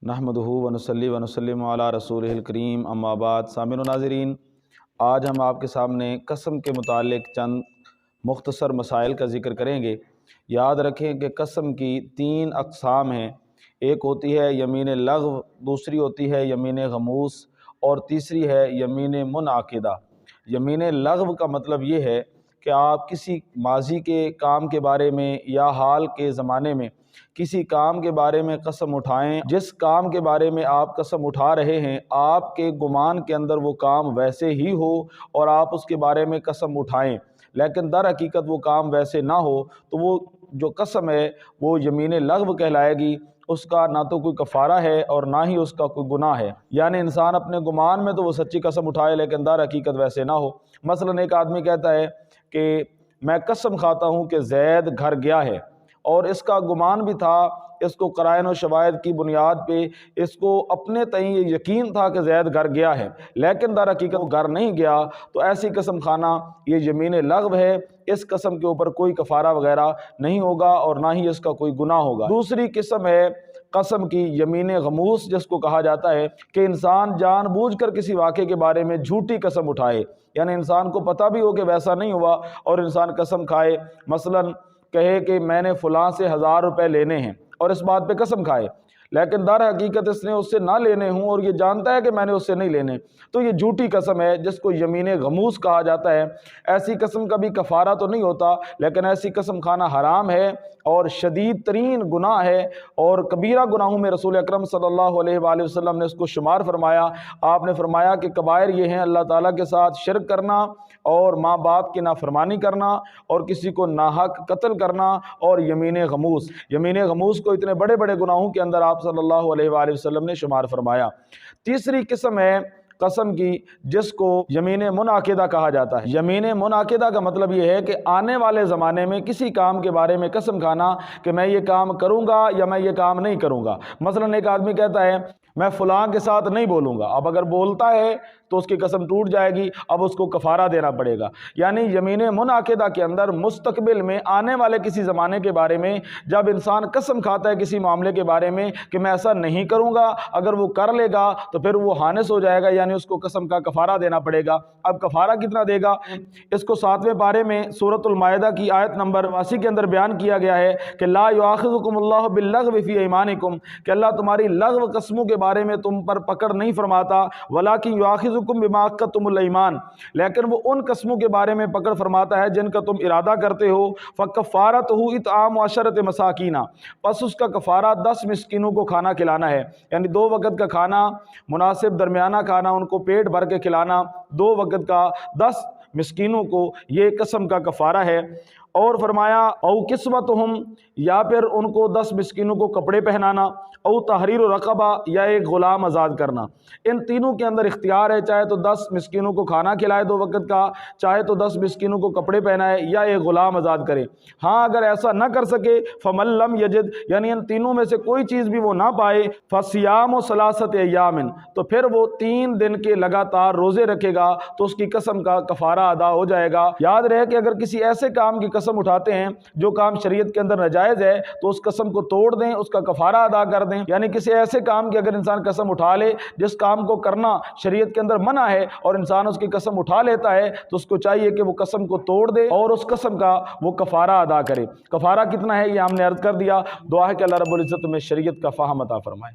نحمدہ ونصلی ونسلم علی رسولہ الکریم اما بعد۔ سامعین و ناظرین، آج ہم آپ کے سامنے قسم کے متعلق چند مختصر مسائل کا ذکر کریں گے۔ یاد رکھیں کہ قسم کی 3 اقسام ہیں، ایک ہوتی ہے یمین لغو، دوسری ہوتی ہے یمین غموس، اور تیسری ہے یمین منعقدہ۔ یمین لغو کا مطلب یہ ہے کہ آپ کسی ماضی کے کام کے بارے میں یا حال کے زمانے میں کسی کام کے بارے میں قسم اٹھائیں، جس کام کے بارے میں آپ قسم اٹھا رہے ہیں آپ کے گمان کے اندر وہ کام ویسے ہی ہو اور آپ اس کے بارے میں قسم اٹھائیں، لیکن در حقیقت وہ کام ویسے نہ ہو، تو وہ جو قسم ہے وہ یمین لغو کہلائے گی۔ اس کا نہ تو کوئی کفارہ ہے اور نہ ہی اس کا کوئی گناہ ہے، یعنی انسان اپنے گمان میں تو وہ سچی قسم اٹھائے لیکن در حقیقت ویسے نہ ہو۔ مثلا ایک آدمی کہتا ہے کہ میں قسم کھاتا ہوں کہ زید گھر گیا ہے، اور اس کا گمان بھی تھا، اس کو قرائن و شواہد کی بنیاد پہ اس کو اپنے تئیں یہ یقین تھا کہ زید گھر گیا ہے، لیکن در حقیقت وہ گھر نہیں گیا، تو ایسی قسم کھانا یہ یمین لغو ہے۔ اس قسم کے اوپر کوئی کفارہ وغیرہ نہیں ہوگا اور نہ ہی اس کا کوئی گناہ ہوگا۔ دوسری قسم ہے قسم کی یمین غموس، جس کو کہا جاتا ہے کہ انسان جان بوجھ کر کسی واقعے کے بارے میں جھوٹی قسم اٹھائے، یعنی انسان کو پتہ بھی ہو کہ ویسا نہیں ہوا اور انسان قسم کھائے، مثلا کہے کہ میں نے فلاں سے 1000 روپے لینے ہیں اور اس بات پہ قسم کھائے، لیکن در حقیقت اس نے اس سے نہ لینے ہوں اور یہ جانتا ہے کہ میں نے اس سے نہیں لینے، تو یہ جھوٹی قسم ہے جس کو یمین غموس کہا جاتا ہے۔ ایسی قسم کا بھی کفارہ تو نہیں ہوتا، لیکن ایسی قسم کھانا حرام ہے اور شدید ترین گناہ ہے، اور کبیرہ گناہوں میں رسول اکرم صلی اللہ علیہ وآلہ وسلم نے اس کو شمار فرمایا۔ آپ نے فرمایا کہ کبائر یہ ہیں اللہ تعالیٰ کے ساتھ شرک کرنا، اور ماں باپ کی نافرمانی کرنا، اور کسی کو ناحق قتل کرنا، اور یمین غموس۔ یمین غموس کو اتنے بڑے بڑے گناہوں کے اندر آپ صلی اللہ علیہ وآلہ وسلم نے شمار فرمایا۔ تیسری قسم ہے قسم کی جس کو یمین منعقدہ کہا جاتا ہے۔ یمین منعقدہ کا مطلب یہ ہے کہ آنے والے زمانے میں کسی کام کے بارے میں قسم کھانا کہ میں یہ کام کروں گا یا میں یہ کام نہیں کروں گا۔ مثلا ایک آدمی کہتا ہے میں فلاں کے ساتھ نہیں بولوں گا، اب اگر بولتا ہے تو اس کی قسم ٹوٹ جائے گی، اب اس کو کفارہ دینا پڑے گا۔ یعنی یمین منعقدہ کے اندر مستقبل میں آنے والے کسی زمانے کے بارے میں جب انسان قسم کھاتا ہے کسی معاملے کے بارے میں کہ میں ایسا نہیں کروں گا، اگر وہ کر لے گا تو پھر وہ حانث ہو جائے گا، یعنی اس کو قسم کا کفارہ دینا پڑے گا۔ اب کفارہ کتنا دے گا؟ اس کو 7ویں پارے میں سورۃ المائدہ کی آیت نمبر 82 کے اندر بیان کیا گیا ہے کہ لا یؤاخذکم اللہ باللغو فی ایمانکم، کہ اللہ تمہاری لغو قسموں کے بارے میں تم پر پکڑ نہیں فرماتا، ولکن یؤاخذکم بما عقدتم الایمان، لیکن وہ ان قسموں کے بارے میں پکڑ فرماتا ہے جن کا تم ارادہ کرتے ہو۔ فکفارتہ اطعام 10 مساکین، پس اس کا کفارہ 10 مسکینوں کو کھانا کھلانا ہے، یعنی 2 وقت کا کھانا، مناسب درمیانہ کھانا، ان کو پیٹ بھر کے کھلانا، 2 وقت کا 10 مسکینوں کو، یہ قسم کا کفارہ ہے۔ اور فرمایا او کسوتہم، یا پھر ان کو 10 مسکینوں کو کپڑے پہنانا، او تحریر رقبہ، یا ایک غلام آزاد کرنا۔ ان تینوں کے اندر اختیار ہے، چاہے تو 10 مسکینوں کو کھانا کھلائے 2 وقت کا، چاہے تو 10 مسکینوں کو کپڑے پہنائے، یا ایک غلام آزاد کرے۔ ہاں اگر ایسا نہ کر سکے فمن لم یجد، یعنی ان تینوں میں سے کوئی چیز بھی وہ نہ پائے، فصیام 3 ایام، تو پھر وہ 3 دن کے لگاتار روزے رکھے گا، تو اس کی قسم کا کفارہ ادا ہو جائے گا۔ یاد رہے کہ اگر کسی ایسے کام کی قسم اٹھاتے ہیں جو کام شریعت کے اندر ناجائز ہے تو اس قسم کو توڑ دیں، اس کا کفارہ ادا کر دیں۔ یعنی کسی ایسے کام کی اگر انسان قسم اٹھا لے جس کام کو کرنا شریعت کے اندر منع ہے اور انسان اس کی قسم اٹھا لیتا ہے، تو اس کو چاہیے کہ وہ قسم کو توڑ دے اور اس قسم کا وہ کفارہ ادا کرے۔ کفارہ کتنا ہے یہ ہم نے عرض کر دیا۔ دعا ہے کہ اللہ رب العزت میں شریعت کا فہم عطا فرمائے۔